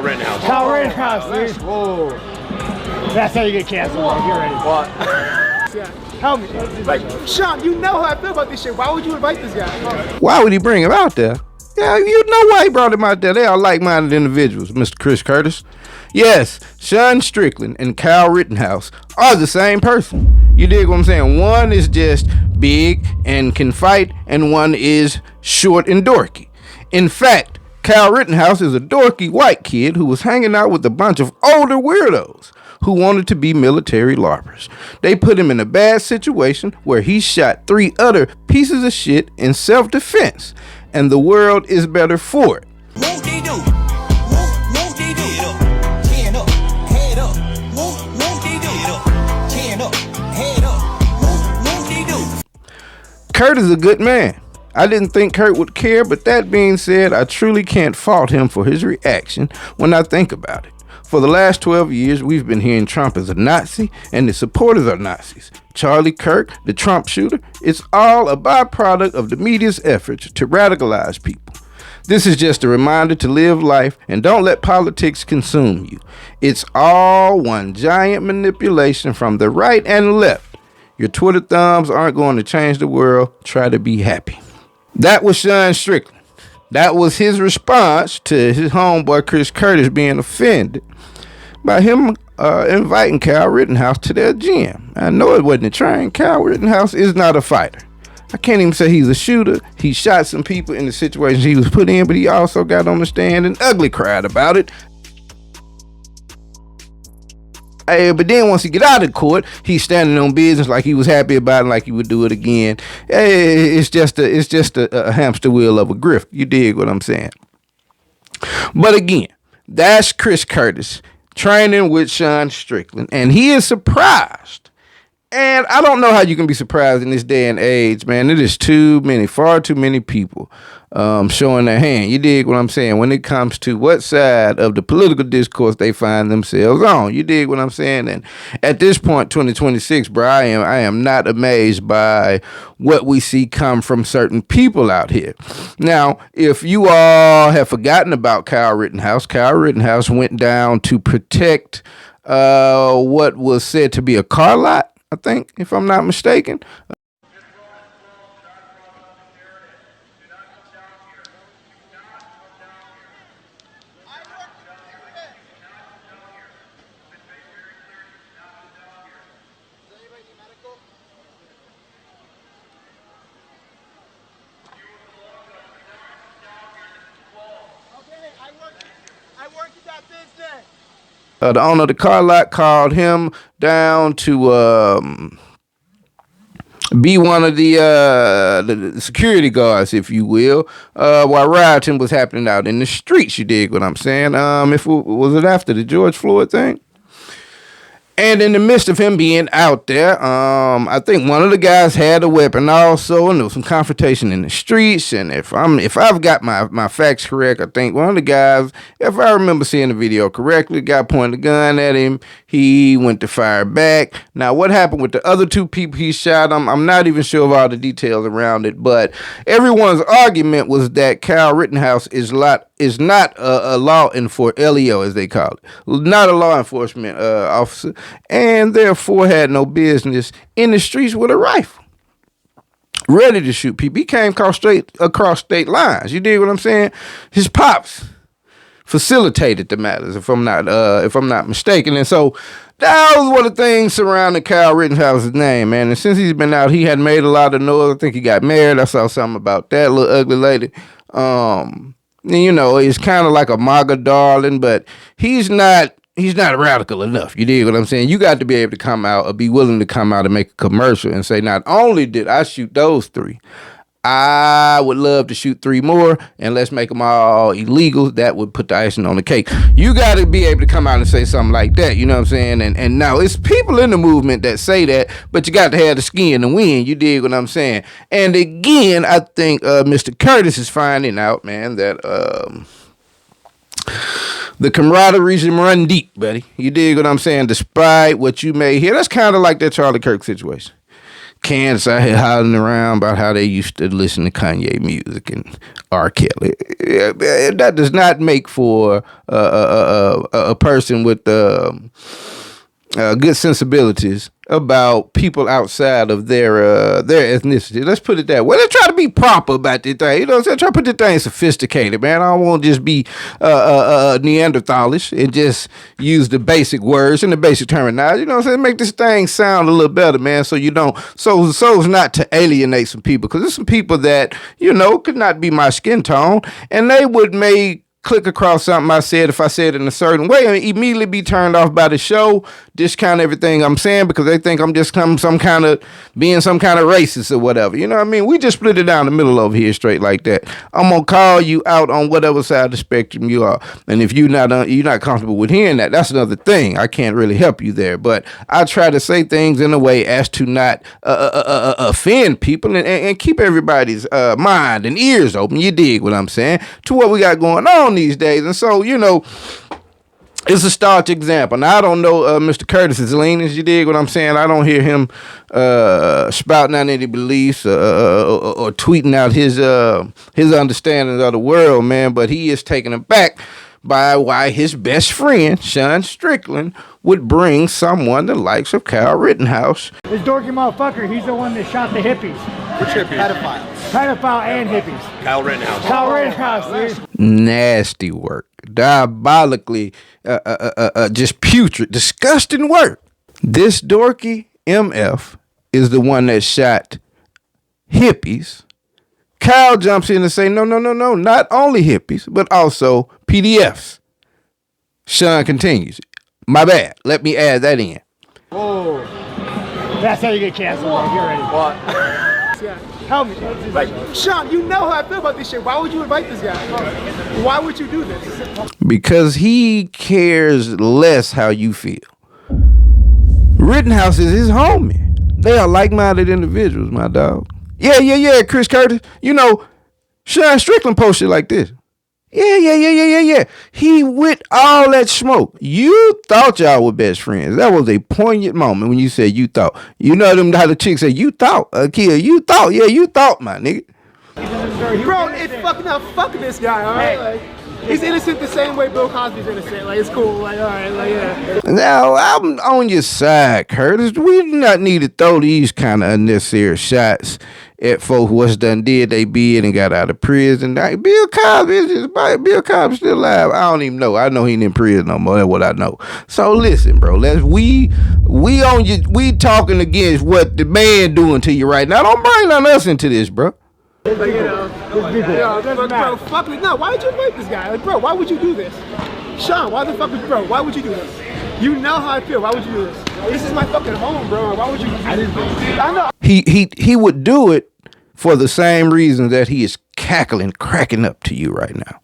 Rittenhouse. Kyle Rittenhouse, dude. Whoa. That's how you get canceled, bro. Get ready. What? Help me. Like, Sean, you know how I feel about this shit. Why would you invite this guy? Why would he bring him out there? Yeah, you know why he brought him out there. They are like-minded individuals, Mr. Chris Curtis. Yes, Sean Strickland and Kyle Rittenhouse are the same person. You dig what I'm saying? One is just big and can fight, and one is short and dorky. In fact, Kyle Rittenhouse is a dorky white kid who was hanging out with a bunch of older weirdos who wanted to be military LARPers. They put him in a bad situation where he shot 3 other pieces of shit in self-defense, and the world is better for it. Won't they do? Won't they do? Hand up, head up. Won't they do? Hand up, head up. Won't they do? Kurt is a good man. I didn't think Kurt would care, but that being said, I truly can't fault him for his reaction when I think about it. For the last 12 years, we've been hearing Trump is a Nazi and the supporters are Nazis. Charlie Kirk, the Trump shooter, it's all a byproduct of the media's efforts to radicalize people. This is just a reminder to live life and don't let politics consume you. It's all one giant manipulation from the right and left. Your Twitter thumbs aren't going to change the world. Try to be happy. That was Sean Strickland. That was his response to his homeboy Chris Curtis being offended by him inviting Kyle Rittenhouse to their gym. I know it wasn't a train. Kyle Rittenhouse is not a fighter. I can't even say he's a shooter. He shot some people in the situations he was put in, but he also got on the stand and ugly cried about it. But then once he get out of court, he's standing on business like he was happy about it, like he would do it again. It's just a hamster wheel of a grift. You dig what I'm saying? But again, that's Chris Curtis training with Sean Strickland, and he is surprised. And I don't know how you can be surprised in this day and age, man. It is far too many people showing their hand. You dig what I'm saying? When it comes to what side of the political discourse they find themselves on. You dig what I'm saying? And at this point, 2026, bro, I am not amazed by what we see come from certain people out here. Now, if you all have forgotten about Kyle Rittenhouse went down to protect what was said to be a car lot, I think, if I'm not mistaken. The owner of the car lot called him down to be one of the security guards, if you will, while rioting was happening out in the streets. You dig what I'm saying? Was it after the George Floyd thing? And in the midst of him being out there, I think one of the guys had a weapon also, and there was some confrontation in the streets. And if I've got my facts correct, I think one of the guys, if I remember seeing the video correctly, the guy pointed a gun at him. He went to fire back. Now, what happened with the other 2 people he shot? I'm not even sure of all the details around it, but everyone's argument was that Kyle Rittenhouse is not a law enforcement, LEO as they call it, not a law enforcement officer, and therefore had no business in the streets with a rifle, ready to shoot people. He came across state lines. You dig what I'm saying? His pops facilitated the matters, if I'm not mistaken, and so that was one of the things surrounding Kyle Rittenhouse's name, man. And since he's been out, he had made a lot of noise. I think he got married. I saw something about that little ugly lady. You know, he's kind of like a MAGA darling, but he's not radical enough. You dig what I'm saying? You got to be able to come out or be willing to come out and make a commercial and say, not only did I shoot those 3, I would love to shoot 3 more, and let's make them all illegal. That would put the icing on the cake. You got to be able to come out and say something like that. You know what I'm saying? And now it's people in the movement that say that, but you got to have the skin to win. You dig what I'm saying? And again, I think Mr. Curtis is finding out, man, that the camaraderie run deep, buddy. You dig what I'm saying? Despite what you may hear, that's kind of like that Charlie Kirk situation. cans out here hollering around about how they used to listen to Kanye music and R. Kelly. That does not make for a person with good sensibilities about people outside of their ethnicity. Let's put it that way. Let's try to be proper about this thing. You know what I'm saying? Try to put this thing sophisticated, man. I don't want to just be Neanderthalish and just use the basic words and the basic terminology. You know what I'm saying? Make this thing sound a little better, man, so you don't, so as not to alienate some people. Because there's some people that, you know, could not be my skin tone, and they would make click across something I said if I said it in a certain way and immediately be turned off by the show, discount everything I'm saying because they think I'm just being some kind of racist or whatever. You know what I mean? We just split it down the middle over here straight like that. I'm gonna call you out on whatever side of the spectrum you are, and if you're not comfortable with hearing that, that's another thing. I can't really help you there, but I try to say things in a way as to not offend people and keep everybody's mind and ears open. You dig what I'm saying? To what we got going on these days. And so, you know, it's a starch example. Now, I don't know Mr. Curtis's leanings, you dig what I'm saying? I don't hear him spouting out any beliefs or tweeting out his understanding of the world, man, but he is taken aback by why his best friend, Sean Strickland, would bring someone the likes of Kyle Rittenhouse. This dorky motherfucker, he's the one that shot the hippies. Which hippies? Pedophile and hippies. Kyle Rittenhouse. Kyle Rittenhouse, dude. Nasty work. Diabolically, just putrid, disgusting work. This dorky MF is the one that shot hippies. Kyle jumps in and say, no, not only hippies, but also PDFs. Sean continues, my bad, let me add that in. Oh, that's how you get canceled. Get ready. What? Yeah. Help me. Like, Sean, you know how I feel about this shit. Why would you invite this guy? Why would you do this? Because he cares less how you feel. Rittenhouse is his homie. They are like-minded individuals, my dog. Yeah, Chris Curtis. You know, Sean Strickland posted like this. Yeah. He with all that smoke. You thought y'all were best friends. That was a poignant moment when you said you thought. You know them how the chicks say, you thought, Akia, you thought. Yeah, you thought, my nigga. Bro, it's fucking up. Fuck this guy, all right? Like, he's innocent the same way Bill Cosby's innocent. Like, it's cool. Like, all right, like, yeah. Now, I'm on your side, Curtis. We do not need to throw these kind of unnecessary shots at folks what's done did they bid and got out of prison. Like, Bill Cosby's still alive. I don't even know. I know he ain't in prison no more. That's what I know. So listen, bro. We talking against what the man doing to you right now. Don't bring none of us into this, bro. Like, you know, bro, fuck it. No, why would you invite this guy? Like, bro, why would you do this? Sean, why the fuck would, bro, why would you do this? You know how I feel. Why would you do this? This is my fucking home, bro. Why would you? I know. He would do it for the same reason that he is cackling, cracking up to you right now.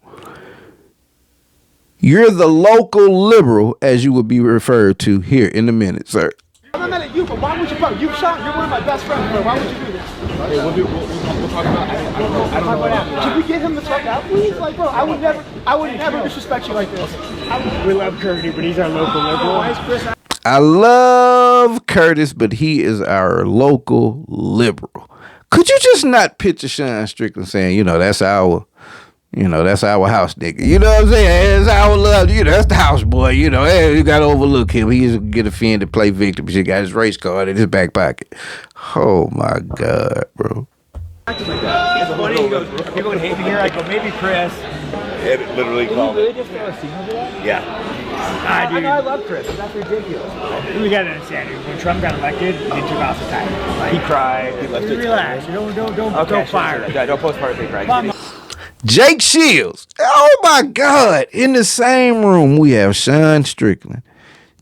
You're the local liberal, as you would be referred to here in a minute, sir. I'm not at you, but why would you, bro? You Sean, you're one of my best friends, bro. Why would you do this? Hey, we'll talk about it. I don't know. Can we get him the fuck out, please? Like, bro, I would never disrespect you like this. We love Curtis, but he's our local liberal. I love Curtis, but he is our local liberal. Could you just not picture Sean Strickland saying, that's our house nigga. You know what I'm saying? That's our love. That's the house boy. Hey, you got to overlook him. He used to get offended, play victim. He got his race card in his back pocket. Oh, my God, bro. It's funny. He goes, people would hate me here. I go, maybe Chris. It literally called. Did you really just throw a scene over that? Yeah. Dude. I love Chris. That's ridiculous. We gotta understand. When Trump got elected, he took off the time. Like, He cried. He left it. Relax. Don't fire. Don't post part of it. Right. Jake Shields. Oh, my God. In the same room, we have Sean Strickland,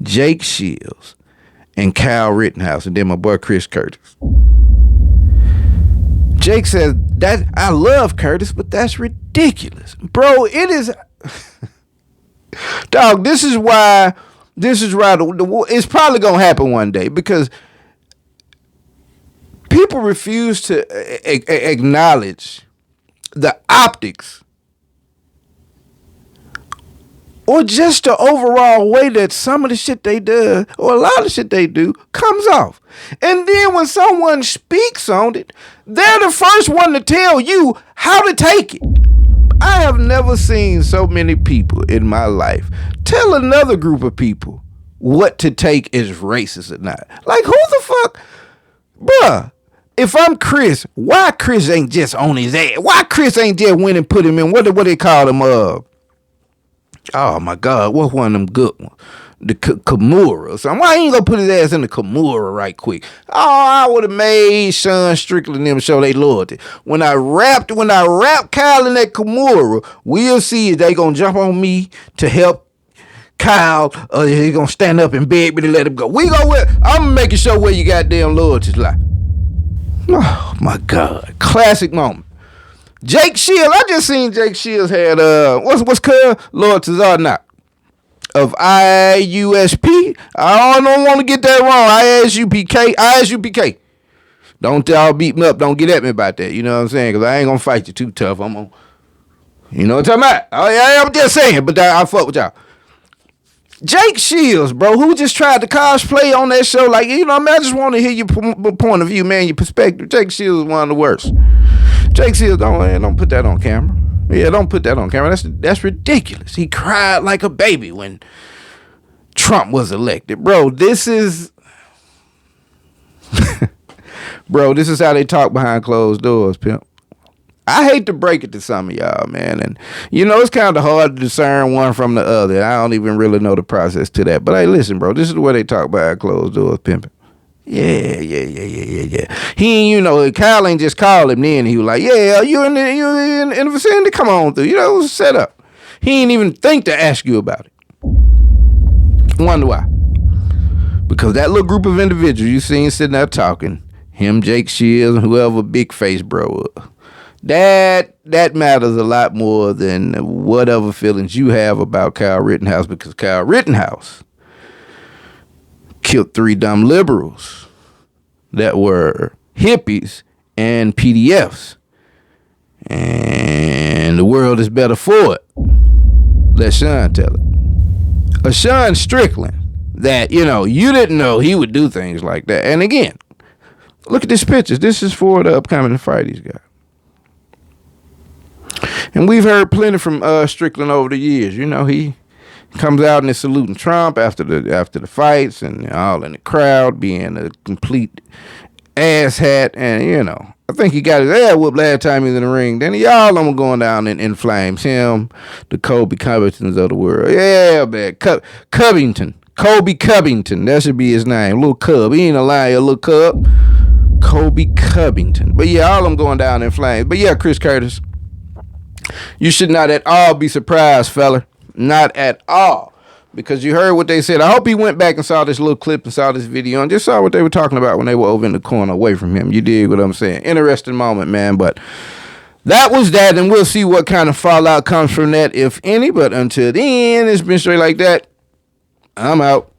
Jake Shields, and Kyle Rittenhouse, and then my boy Chris Curtis. Jake says, that I love Curtis, but that's ridiculous. Bro, it is... Dog, this is why it's probably going to happen one day, because people refuse to acknowledge the optics or just the overall way that some of the shit they do, or a lot of shit they do, comes off. And then when someone speaks on it, they're the first one to tell you how to take it. I have never seen so many people in my life tell another group of people what to take as racist or not. Like, who the fuck? Bruh, if I'm Chris, why Chris ain't just on his ass? Why Chris ain't just went and put him in, what they call him, oh my God, what's one of them good ones? The Kimura or something. Why ain't gonna put his ass in the Kimura right quick? Oh, I would have made Sean Strickland and them show they loyalty. When I rap Kyle in that Kimura, we'll see if they gonna jump on me to help Kyle, or he gonna stand up and beg me to let him go. I'm making sure where you goddamn loyalty's like. Oh my God, classic moment. Jake Shields, I just seen Jake Shields had what's called loyalties are not of IUSP. I don't want to get that wrong. ISUPK. Don't y'all beat me up. Don't get at me about that. You know what I'm saying? Because I ain't gonna fight you too tough. I'm gonna, you know what I'm talking about? Oh yeah, I'm just saying. But I fuck with y'all. Jake Shields, bro, who just tried to cosplay on that show. Like, you know, I just want to hear your point of view, man, your perspective. Jake Shields is one of the worst. Jake Shields, don't put that on camera. Yeah, don't put that on camera. That's ridiculous. He cried like a baby when Trump was elected. Bro, this is this is how they talk behind closed doors, pimp. I hate to break it to some of y'all, man. And, you know, it's kind of hard to discern one from the other. I don't even really know the process to that. But, hey, listen, bro, this is the way they talk behind closed doors, pimping. Yeah. He, you know, Kyle ain't just called him then. He was like, yeah, you in the vicinity? Come on through. You know, it was set up. He ain't even think to ask you about it. Wonder why. Because that little group of individuals you seen sitting there talking, him, Jake Shields, and whoever big face bro was, that matters a lot more than whatever feelings you have about Kyle Rittenhouse, because Kyle Rittenhouse killed 3 dumb liberals that were hippies and PDFs. And the world is better for it. Let Sean tell it. A Sean Strickland that, you know, you didn't know he would do things like that. And again, look at these pictures. This is for the upcoming fight he's got. And we've heard plenty from Strickland over the years. You know, he comes out and is saluting Trump after the fights, and all in the crowd being a complete asshat. And, you know, I think he got his ass whooped last time he was in the ring. Then y'all of them going down in flames. Him, the Kobe Covingtons of the world. Yeah, man. Covington. Kobe Covington. That should be his name. Little Cub. He ain't a liar, little Cub. Kobe Covington. But yeah, all of them going down in flames. But yeah, Chris Curtis, you should not at all be surprised, fella. Not at all. Because you heard what they said. I hope he went back and saw this little clip and saw this video and just saw what they were talking about when they were over in the corner away from him. You dig what I'm saying? Interesting moment, man. But that was that, and we'll see what kind of fallout comes from that, if any. But until then, it's been straight like that. I'm out.